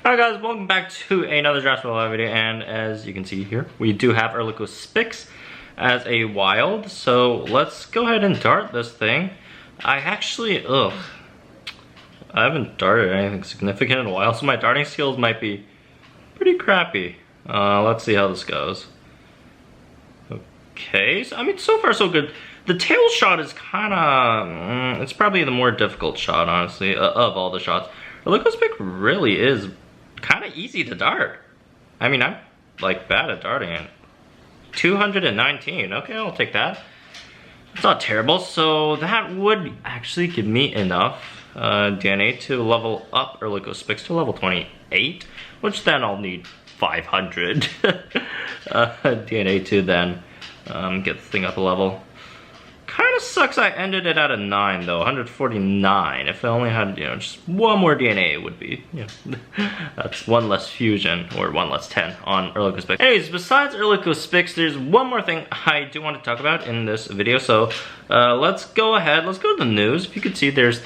Alright guys, welcome back to another Jurassic World video, and as you can see here, we do have Erliko Spix as a wild, so let's go ahead and dart this thing. I haven't darted anything significant in a while, so my darting skills might be pretty crappy. Let's see how this goes. Okay, so I mean, so far so good. The tail shot is kinda, it's probably the more difficult shot, honestly, of all the shots. Erliko Spix really is kind of easy to dart. I mean, I'm like bad at darting it. 219, okay, I'll take that. It's not terrible, so that would actually give me enough DNA to level up Erliko Spix to level 28, which then I'll need 500 DNA to then get the thing up a level. Kind of sucks I ended it at a 9 though, 149. If I only had, you know, just one more DNA, it would be, you know, that's one less fusion, or one less 10 on Erliko Spix. Anyways, besides Erliko Spix, there's one more thing I do want to talk about in this video, so let's go ahead, let's go to the news. If you can see, there's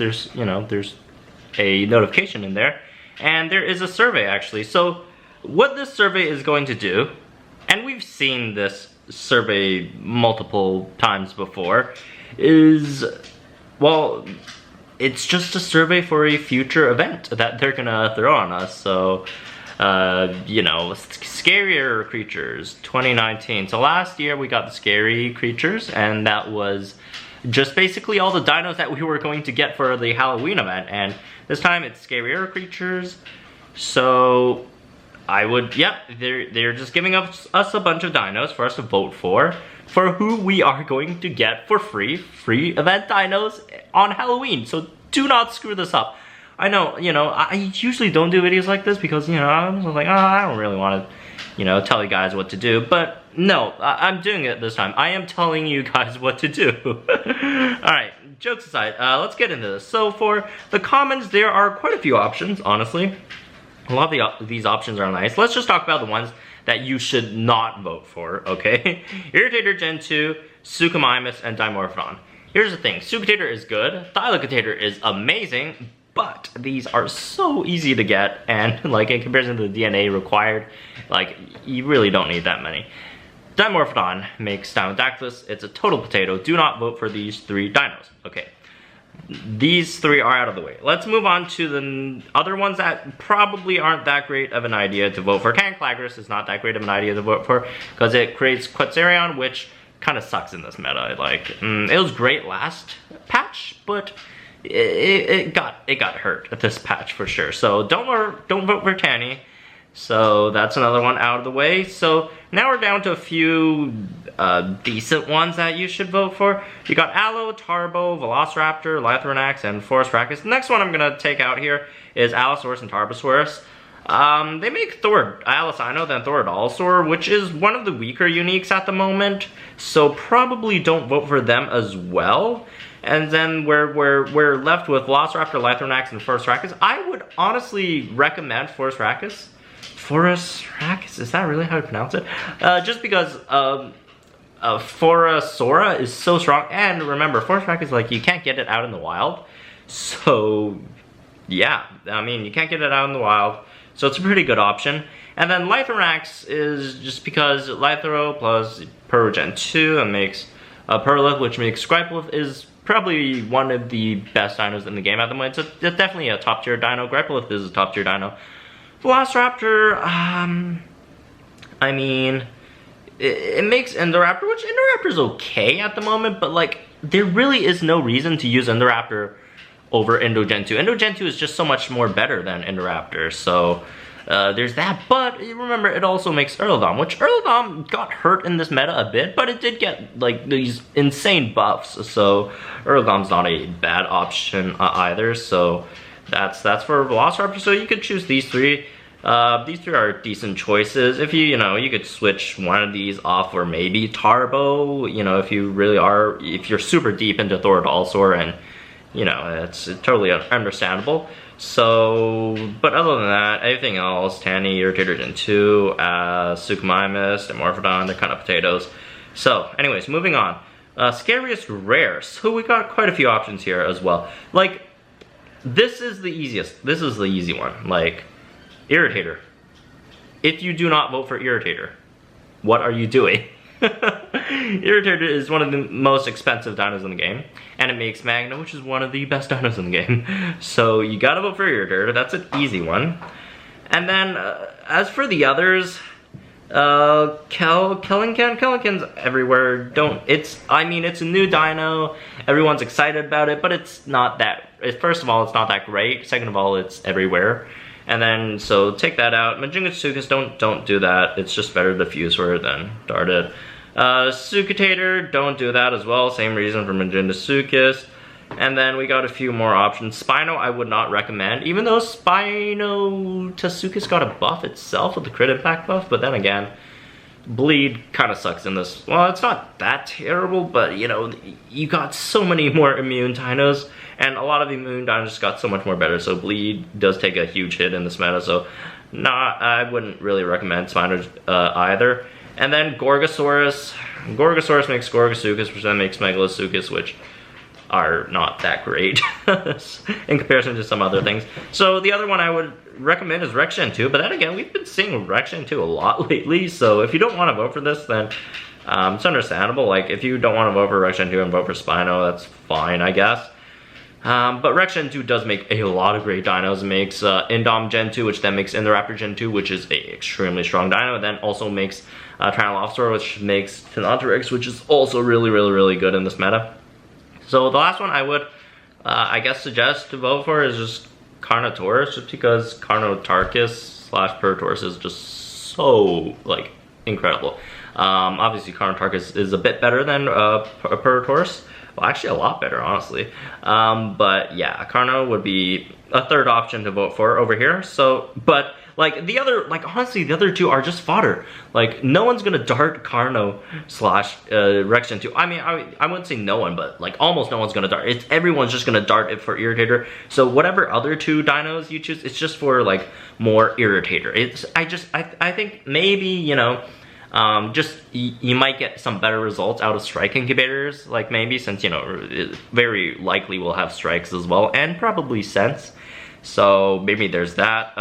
a notification in there, and there is a survey actually. So what this survey is going to do, and we've seen this survey multiple times before, is, well, it's just a survey for a future event that they're gonna throw on us. So you know, scarier creatures 2019. So last year we got the scary creatures, and that was just basically all the dinos that we were going to get for the Halloween event, and this time it's scarier creatures. So I would, yep, they're just giving us a bunch of dinos for us to vote for who we are going to get for free event dinos on Halloween. So do not screw this up. I know, you know, I usually don't do videos like this because, you know, I'm just like, oh, I don't really want to, you know, tell you guys what to do. But no, I'm doing it this time. I am telling you guys what to do. Alright, jokes aside, let's get into this. So for the commons, there are quite a few options, honestly. A lot of these options are nice. Let's just talk about the ones that you should not vote for, okay? Irritator Gen 2, Suchomimus, and Dimorphodon. Here's the thing, Suchotator is good, Thylacutator is amazing, but these are so easy to get, and like in comparison to the DNA required, like you really don't need that many. Dimorphodon makes Dimodactylus, it's a total potato. Do not vote for these three dinos, okay? These three are out of the way. Let's move on to the other ones that probably aren't that great of an idea to vote for. Canclagras is not that great of an idea to vote for because it creates Quetzerion, which kind of sucks in this meta. Like, it was great last patch, but it got hurt at this patch for sure. So don't vote for Tanny. So that's another one out of the way. So now we're down to a few decent ones that you should vote for. You got Allo, Tarbo, Velociraptor, Lythronax, and Forestrakis. The next one I'm gonna take out here is Allosaurus and Tarbosaurus. They make Allosaurus then Thoradolosaur, which is one of the weaker uniques at the moment. So probably don't vote for them as well. And then we're left with Velociraptor, Lythronax, and Forestrakis. I would honestly recommend Forestrakis. Forestrakis, is that really how you pronounce it? Just because Forasora is so strong, and remember, Forestrakis, like, you can't get it out in the wild. So, yeah, I mean, you can't get it out in the wild, so it's a pretty good option. And then Lythronax is just because Lythro plus Perrogen 2 and makes Perlith, which makes Scripelith, is probably one of the best dinos in the game at the moment. It's definitely a top tier dino. Scripelith is a top tier dino. Velociraptor, I mean, it makes Indoraptor, which Indoraptor is okay at the moment, but like, there really is no reason to use Indoraptor over Indogen 2. Indogen 2 is just so much more better than Indoraptor, so there's that. But remember, it also makes Erlodom, which Erlodom got hurt in this meta a bit, but it did get like these insane buffs, so Erlodom's not a bad option either. So that's for Velociraptor. So you could choose these three. These three are decent choices. If you know, you could switch one of these off for maybe Tarbo, you know, if you're super deep into Thoradolosaur, and you know, it's totally understandable. So, but other than that, everything else, Tanny, Irritator Gen 2, Suchomimus, Dimorphodon, they're kind of potatoes. So, anyways, moving on. Scariest rare. So we got quite a few options here as well. Like, this is the easiest. This is the easy one. Like, Irritator. If you do not vote for Irritator, what are you doing? Irritator is one of the most expensive dinos in the game, and it makes Magna, which is one of the best dinos in the game. So you gotta vote for Irritator. That's an easy one. And then, as for the others, Kellinken's everywhere. I mean, it's a new dino. Everyone's excited about it, but it's not that. First of all, it's not that great. Second of all, it's everywhere. And then, so take that out. Majunga don't do that. It's just better to fuse for it than dart it. Sukidator, don't do that as well. Same reason for Majunga. And then we got a few more options. Spino, I would not recommend, even though Spinotasuchus got a buff itself with the crit impact buff, but then again, bleed kind of sucks in this. Well, it's not that terrible, but you know, you got so many more immune dinos, and a lot of the immune dinos got so much more better, so bleed does take a huge hit in this meta, so I wouldn't really recommend Spino either. And then Gorgosaurus. Gorgosaurus makes Gorgosuchus, which then makes Megalasuchus, which are not that great in comparison to some other things. So the other one I would recommend is Rex Gen 2, but then again, we've been seeing Rex Gen 2 a lot lately, so if you don't want to vote for this, then it's understandable. Like, if you don't want to vote for Rex Gen 2 and vote for Spino, that's fine, I guess. But Rex Gen 2 does make a lot of great dinos. It makes Indom Gen 2, which then makes Indoraptor Gen 2, which is a extremely strong dino. It then also makes Tyrannosaurus, which makes Tenontorex, which is also really good in this meta. So the last one I would, I guess, suggest to vote for is just Carnotaurus, just because Carnotaurus / Prototaurus is just so, like, incredible. Obviously, Carnotaurus is a bit better than Prototaurus. Well, actually a lot better, honestly. But yeah, Carno would be a third option to vote for over here. So, but like the other, like honestly, the other two are just fodder. Like no one's gonna dart Carno / Rex Gen 2. I mean, I wouldn't say no one, but like almost no one's gonna dart. Everyone's just gonna dart it for Irritator. So whatever other two dinos you choose, it's just for like more Irritator. I think maybe, you know, you might get some better results out of strike incubators, like maybe, since, you know, very likely we'll have strikes as well, and probably sense. So maybe there's that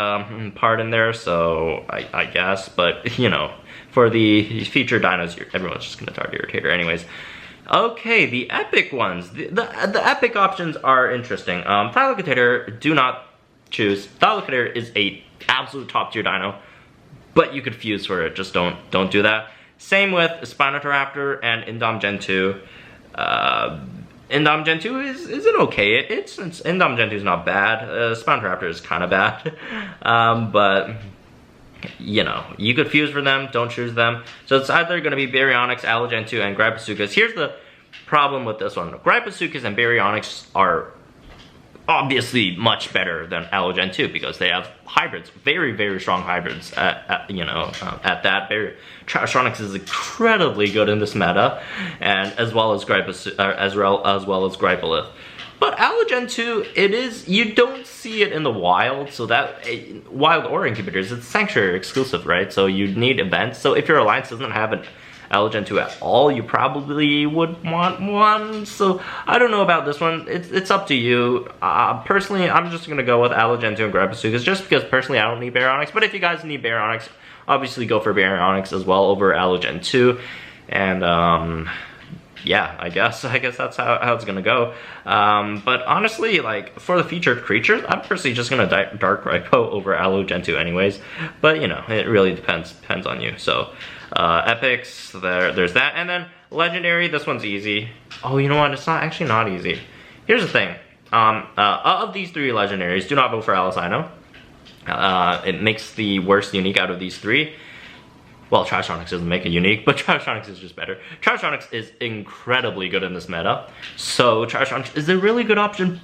part in there, so I guess, but you know, for the featured dinos, everyone's just gonna target Irritator anyways. Okay, the epic ones. The epic options are interesting. Thylacutator, do not choose. Thylacutator is a absolute top tier dino, but you could fuse for it, just don't do that. Same with Spinotoraptor and Indom Gen 2. Indom Gen 2 is an okay. Indom Gen 2 is not bad. Spinotoraptor is kind of bad. But, you know, you could fuse for them, don't choose them. So it's either going to be Baryonyx, Allogen 2, and Gryposuchus. Here's the problem with this one. Gryposuchus and Baryonyx are obviously much better than Allogen 2 because they have hybrids, very strong hybrids at that. Trashonix is incredibly good in this meta, and as well as Grypolith. But Allogen 2, you don't see it in the wild, so that wild or incubators, it's sanctuary exclusive, right? So you need events. So if your alliance doesn't have an Allogen 2 at all, you probably would want one. So I don't know about this one. It's up to you. Personally, I'm just gonna go with Allogen 2 and Gryposuchus, just because personally I don't need Baryonyx. But if you guys need Baryonyx, obviously go for Baryonyx as well over Allogen 2. And yeah, I guess that's how it's gonna go. But honestly, like for the featured creatures, I'm personally just gonna Dark Grypo over Allogen 2 anyways. But you know, it really depends on you. So epics, there's that, and then legendary. This one's easy. Oh, you know what? It's actually not easy. Here's the thing. Of these three legendaries, do not vote for Alicino. It makes the worst unique out of these three. Well, Trashonix doesn't make it unique, but Trashonix is just better. Trashonix is incredibly good in this meta, so Trashonix is a really good option,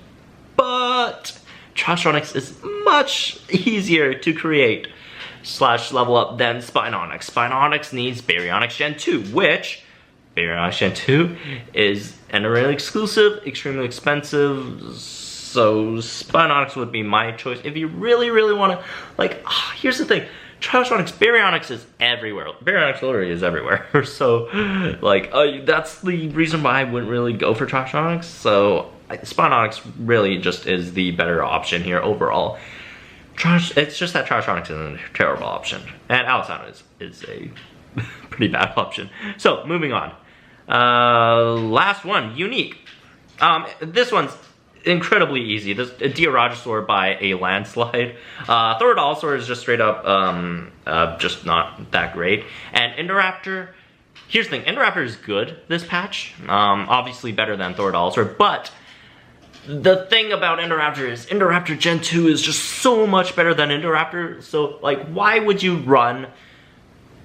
but Trashonix is much easier to create / level up than Spinonyx. Spinonyx needs Baryonyx Gen 2, which Baryonyx Gen 2 is an really exclusive, extremely expensive, so Spinonyx would be my choice if you really want to, like, here's the thing. Trashonix, Baryonyx is everywhere. Baryonyx literally is everywhere. So, like, that's the reason why I wouldn't really go for Trashonix. So, Spinonyx really just is the better option here overall. It's just that Trashonics is a terrible option, and Alexander is a pretty bad option. So moving on. Last one, unique. This one's incredibly easy. This Diaragosaur by a landslide. Thorodolosaur is just straight up just not that great. And Indoraptor, here's the thing, Indoraptor is good this patch. Obviously better than Thorodolosaur, but the thing about Indoraptor is Indoraptor Gen 2 is just so much better than Indoraptor. So like, why would you,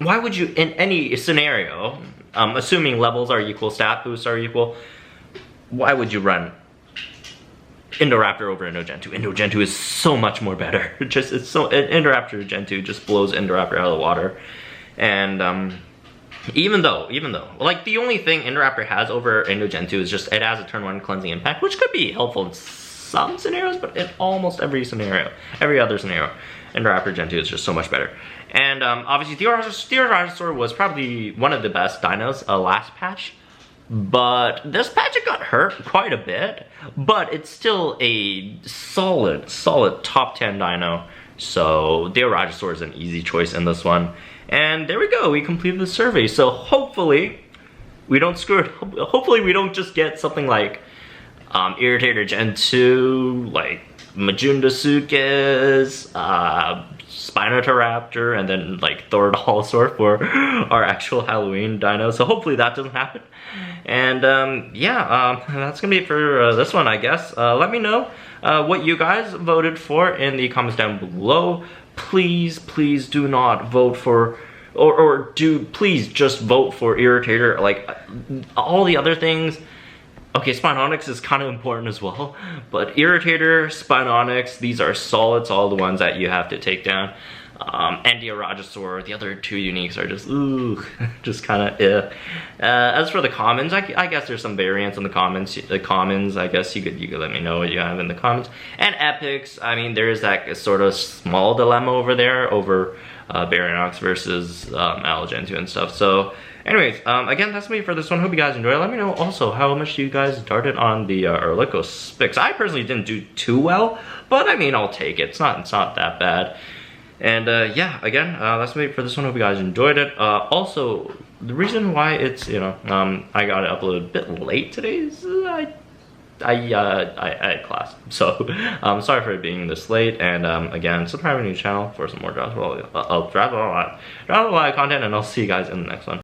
in any scenario, assuming levels are equal, stat boosts are equal, why would you run Indoraptor over Indo Gen 2? Indo Gen 2 is so much more better. Indoraptor Gen 2 just blows Indoraptor out of the water. And even though, like, the only thing Indoraptor has over Indo Gen 2 is just it has a turn 1 cleansing impact, which could be helpful in some scenarios, but in almost every scenario, every other scenario, Indoraptor Gen 2 is just so much better. And obviously Diaragosaur was probably one of the best dinos last patch, but this patch it got hurt quite a bit, but it's still a solid top 10 dino. So Diaragosaur is an easy choice in this one. And there we go, we completed the survey. So hopefully we don't screw it. Hopefully we don't just get something like Irritator Gen 2, like Majundasuchus, Spinotoraptor, and then like Thorodolosaur for our actual Halloween dino. So hopefully that doesn't happen. And that's gonna be it for this one, I guess. Let me know what you guys voted for in the comments down below. Please do not vote for, please just vote for Irritator. Like, all the other things, okay, Spinonyx is kind of important as well, but Irritator, Spinonyx, these are solid ones that you have to take down. And Diaragosaur, the other two uniques are just, ooh, just kind of As for the commons, I guess there's some variance in the commons. The commons, I guess you could let me know what you have in the comments. And epics, I mean, there is that sort of small dilemma over there over Baryonyx versus Gen 2 and stuff. So anyways, again, that's me for this one. Hope you guys enjoyed. Let me know also how much you guys darted on the Erlikospix. I personally didn't do too well, but I mean, I'll take it. It's not that bad. And yeah, again, that's me for this one. Hope you guys enjoyed it. Also, the reason why it's, I got it uploaded a bit late today is I had class. So sorry for it being this late. And again, subscribe to my new channel for some more Dragon Ball content, and I'll see you guys in the next one.